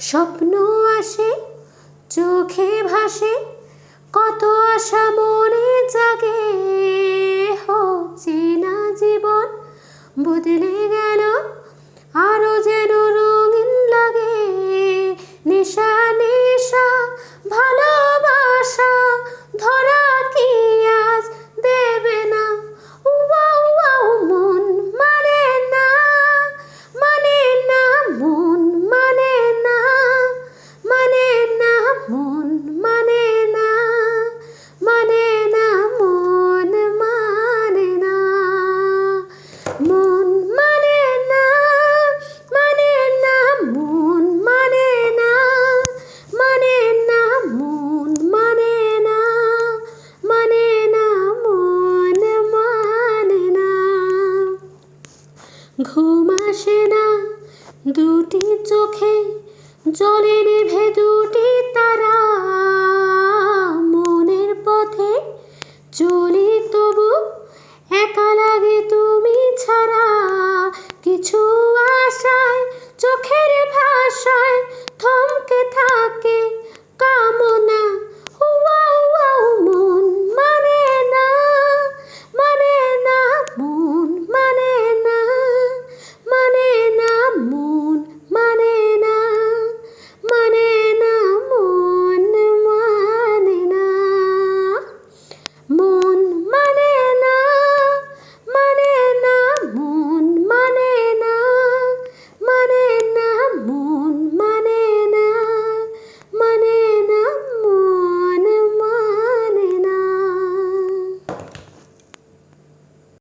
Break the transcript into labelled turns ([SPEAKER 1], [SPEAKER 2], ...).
[SPEAKER 1] স্বপ্ন আসে চোখে ভাসে, কত আশা মনে জাগে। চেনা জীবন বদলে গেল, আরো যেন রঙিন লাগে। নেশা নেশা ভালোবাসা ধরা কি আজ দেবে না? উয়াও উয়াও মন মানে না, মানে না মন মানে না, মানে না মন মানে না, মানে না মন মানে না, মন মানে না, মানে না মন মানে না, মানে না মন মানে না, মানে না মন মানে না। ঘুম আসে না দুটি চোখে, জলে নিভে দুটি তারা। মনের পথে চলি তবু একা লাগে তো